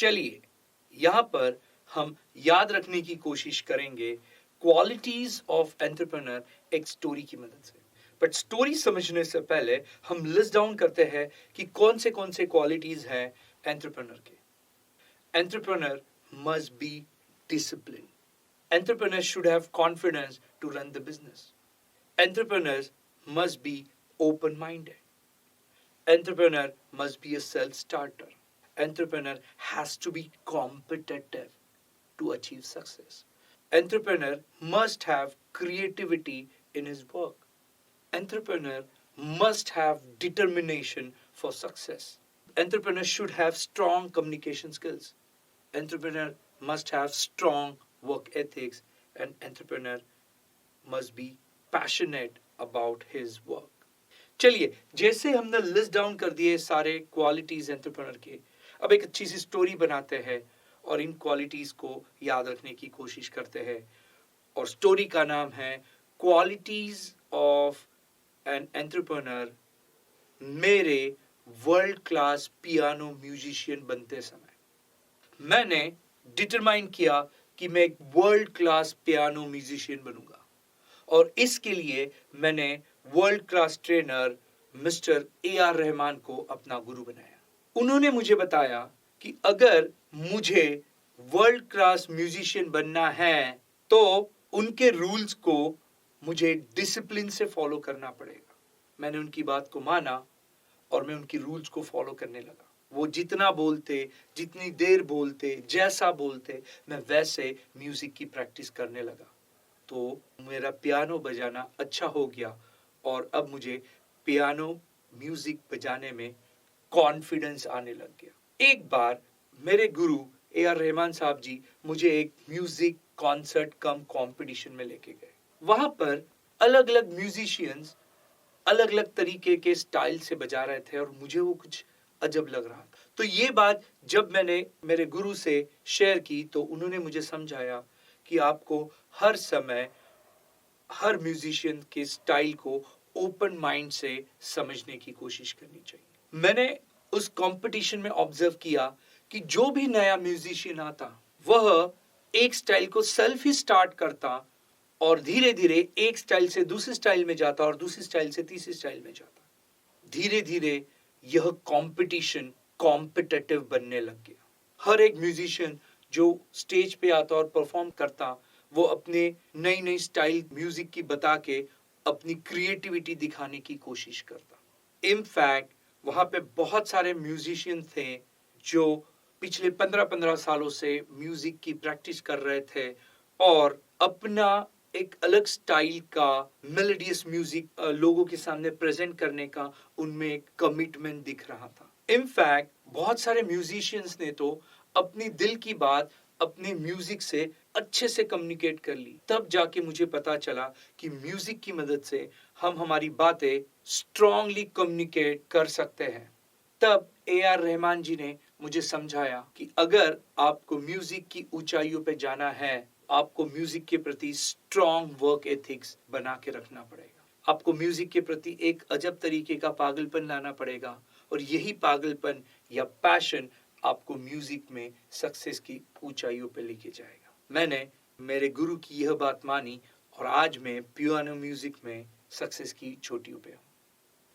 चलिए यहाँ पर हम याद रखने की कोशिश करेंगे क्वालिटीज ऑफ एंटरप्रेन्योर एक स्टोरी की मदद से। बट स्टोरी समझने से पहले हम लिस्ट डाउन करते हैं कि कौन से क्वालिटीज हैं एंटरप्रेन्योर के। Entrepreneur must be discipline. Entrepreneurs should have confidence to run the business. Entrepreneurs must be open-minded. Entrepreneur must be a self-starter. Entrepreneur has to be competitive to achieve success. Entrepreneur must have creativity in his work. Entrepreneur must have determination for success. Entrepreneur should have strong communication skills. Entrepreneur must have strong work ethics, and entrepreneur must be passionate about his work. चलिए, जैसे हमने list down कर दिए सारे qualities entrepreneur के, अब एक अच्छी सी स्टोरी बनाते हैं और इन क्वालिटीज को याद रखने की कोशिश करते हैं। और स्टोरी का नाम है क्वालिटीज ऑफ एन एंटरप्रेन्योर मेरे वर्ल्ड क्लास पियानो म्यूजिशियन बनते समय। मैंने डिटरमाइन किया कि मैं एक वर्ल्ड क्लास पियानो म्यूजिशियन बनूंगा और इसके लिए मैंने world class trainer mister AR. Rahman को अपना गुरु बनाया। उन्होंने मुझे बताया कि अगर मुझे वर्ल्ड क्लास म्यूजिशियन बनना है तो उनके रूल्स को मुझे डिसिप्लिन से फॉलो करना पड़ेगा। मैंने उनकी बात को माना और मैं उनकी रूल्स को फॉलो करने लगा। वो जितना बोलते, जितनी देर बोलते, जैसा बोलते, मैं वैसे म्यूजिक की प्रैक्टिस करने लगा। तो मेरा पियानो बजाना अच्छा हो गया और अब मुझे पियानो म्यूजिक बजाने में कॉन्फिडेंस आने लग गया। एक बार मेरे गुरु ए.आर. रहमान साहब जी मुझे एक म्यूजिक कॉन्सर्ट कम कंपटीशन में लेके गए। वहां पर अलग अलग म्यूजिशियंस अलग अलग तरीके के स्टाइल से बजा रहे थे और मुझे वो कुछ अजब लग रहा था। तो ये बात जब मैंने मेरे गुरु से शेयर की तो उन्होंने मुझे समझाया कि आपको हर समय हर म्यूजिशियन के स्टाइल को ओपन माइंड से समझने की कोशिश करनी चाहिए। मैंने उस कंपटीशन में ऑब्जर्व किया कि जो भी नया म्यूजिशियन आता वह एक स्टाइल को सेल्फ ही स्टार्ट करता और धीरे धीरे एक स्टाइल से दूसरे स्टाइल में जाता और दूसरी स्टाइल से तीसरी स्टाइल में जाता। धीरे धीरे यह कंपटीशन कॉम्पिटिटिव बनने लग गया। हर एक म्यूजिशियन जो स्टेज पे आता और परफॉर्म करता वो अपने नई नई स्टाइल म्यूजिक की बता के अपनी क्रिएटिविटी दिखाने की कोशिश करता। इनफैक्ट वहां पे बहुत सारे म्यूजिशियन थे जो पिछले 15-15 सालों से म्यूजिक की प्रैक्टिस कर रहे थे और अपना एक अलग स्टाइल का मेलोडियस म्यूजिक लोगों के सामने प्रेजेंट करने का उनमें एक कमिटमेंट दिख रहा था। इनफैक्ट बहुत सारे म्यूजिशियंस ने तो अपनी दिल की बात अपने म्यूजिक से अच्छे से कम्युनिकेट कर ली। तब जाके मुझे पता चला कि म्यूजिक की मदद से हम हमारी बातें स्ट्रांगली कम्युनिकेट कर सकते हैं। तब ए.आर. रहमान जी ने मुझे समझाया कि अगर आपको म्यूजिक की ऊंचाइयों पे जाना है, आपको म्यूजिक के प्रति स्ट्रांग वर्क एथिक्स बना के रखना पड़ेगा। आपको म्यूजिक के प्रति एक अजब तरीके का पागलपन लाना पड़ेगा और यही पागलपन या पैशन आपको म्यूजिक में सक्सेस की ऊंचाइयों पे लेके जाएगा। मैंने मेरे गुरु की यह बात मानी और आज मैं पियानो म्यूजिक में सक्सेस की चोटियों पे हूँ।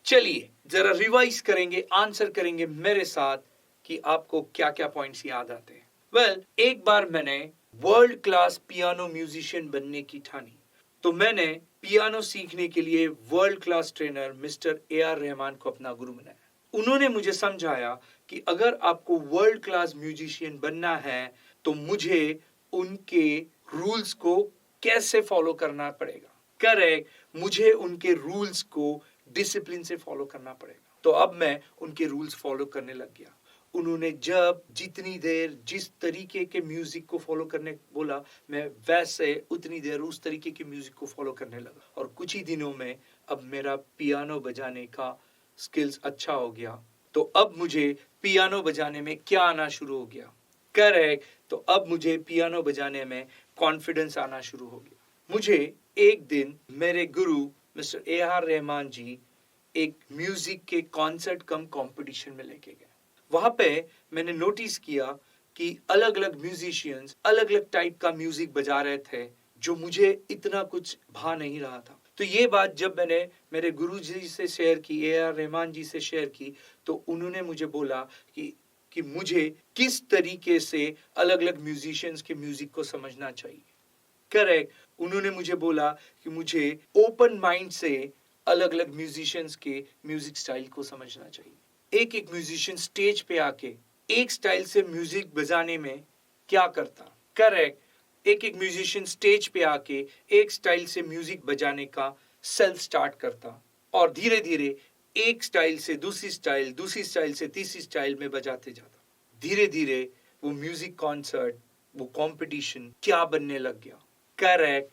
चलिए जरा रिवाइज करेंगे, आंसर करेंगे मेरे साथ कि आपको क्या क्या पॉइंट्स याद आते हैं। वेल, एक बार मैंने वर्ल्ड क्लास पियानो म्यूजिशियन बनने की ठानी तो मैंने पियानो सीखने के लिए world class trainer mister AR. Rahman को अपना गुरु बनाया। उन्होंने मुझे समझाया कि अगर आपको वर्ल्ड क्लास म्यूजिशियन बनना है तो मुझे उनके रूल्स को कैसे फॉलो करना पड़ेगा। करेक्ट, मुझे उनके रूल्स को डिसिप्लिन से फॉलो करना पड़ेगा। तो अब मैं उनके रूल्स फॉलो करने लग गया। उन्होंने जब जितनी देर जिस तरीके के म्यूजिक को फॉलो करने बोला मैं वैसे उतनी देर उस तरीके के म्यूजिक को फॉलो करने लगा और कुछ ही दिनों में अब मेरा पियानो बजाने का स्किल्स अच्छा हो गया। तो अब मुझे पियानो बजाने में क्या आना शुरू हो गया। करेक्ट, तो अब मुझे पियानो बजाने में कॉन्फिडेंस आना शुरू हो गया। मुझे एक दिन मेरे गुरु मिस्टर ए.आर. रहमान जी एक म्यूजिक के कॉन्सर्ट कम कंपटीशन में लेके गए। वहां पे मैंने नोटिस किया कि अलग अलग म्यूजिशियंस अलग अलग टाइप का म्यूजिक बजा रहे थे जो मुझे इतना कुछ भा नहीं रहा था। तो ये बात जब मैंने मेरे गुरुजी से शेयर की, ए आर रहमान जी से शेयर की, तो उन्होंने मुझे बोला कि मुझे किस तरीके से अलग अलग म्यूजिशियंस के म्यूजिक को समझना चाहिए। करेक्ट, उन्होंने मुझे बोला कि मुझे ओपन माइंड से अलग अलग म्यूजिशियंस के म्यूजिक स्टाइल को समझना चाहिए। एक एक म्यूजिशियन स्टेज पे आके एक स्टाइल से म्यूजिक बजाने में क्या करता। करेक्ट, एक एक म्यूजिशियन स्टेज पे आके एक स्टाइल से म्यूजिक बजाने का सेल्फ स्टार्ट करता और धीरे धीरे एक स्टाइल से दूसरी स्टाइल, दूसरी स्टाइल से तीसरी स्टाइल में बजाते जाता। धीरे धीरे वो म्यूजिक कॉन्सर्ट, वो कंपटीशन क्या बनने लग गया। करेक्ट,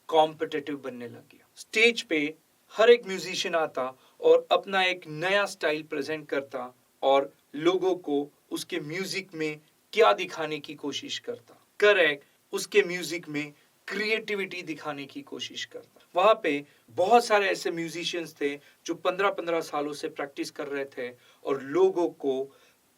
कॉम्पिटिटिव बनने लग गया। स्टेज पे हर एक म्यूजिशियन आता और अपना एक नया स्टाइल प्रेजेंट करता और लोगों को उसके म्यूजिक में क्या दिखाने की कोशिश करता। करेक्ट, उसके म्यूजिक में क्रिएटिविटी दिखाने की कोशिश करता। वहां पे बहुत सारे ऐसे म्यूजिशियंस थे जो 15-15 सालों से प्रैक्टिस कर रहे थे और लोगों को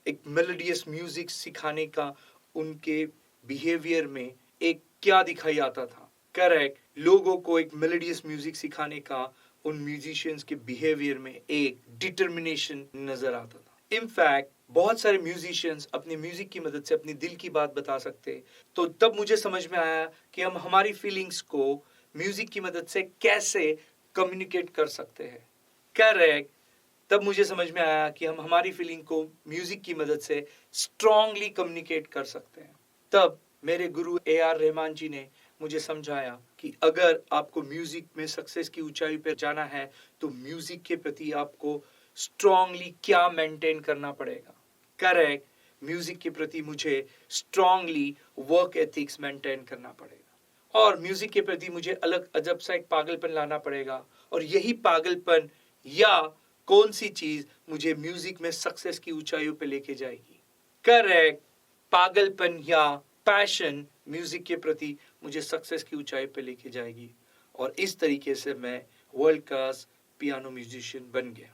एक मेलोडियस म्यूजिक सिखाने का उनके बिहेवियर में एक क्या दिखाई आता था। करेक्ट, लोगों को एक मेलोडियस म्यूजिक सिखाने का उन म्यूजिशियंस के बिहेवियर में एक डिटर्मिनेशन नजर आता था। इनफैक्ट बहुत सारे म्यूजिशियंस अपने म्यूजिक की मदद से अपनी दिल की बात बता सकते। तो तब मुझे समझ में आया कि हम हमारी फीलिंग्स को म्यूजिक की मदद से कैसे कम्युनिकेट कर सकते हैं। करेक्ट, तब मुझे समझ में आया कि हम हमारी फीलिंग को म्यूजिक की मदद से स्ट्रांगली कम्युनिकेट कर सकते हैं। तब मेरे गुरु ए आर रहमान जी ने मुझे समझाया कि अगर आपको म्यूजिक में सक्सेस की ऊंचाई पर जाना है तो म्यूजिक के प्रति आपको स्ट्रांगली क्या मेंटेन करना पड़ेगा। करेक्ट, म्यूजिक के प्रति मुझे स्ट्रांगली वर्क एथिक्स मेंटेन करना पड़ेगा और म्यूजिक के प्रति मुझे अलग अजब सा एक पागलपन लाना पड़ेगा और यही पागलपन या कौन सी चीज मुझे म्यूजिक में सक्सेस की ऊंचाइयों पे लेके जाएगी। करेक्ट, पागलपन या पैशन म्यूजिक के प्रति मुझे सक्सेस की ऊंचाई पे लेके जाएगी और इस तरीके से मैं वर्ल्ड क्लास पियानो म्यूजिशियन बन गया।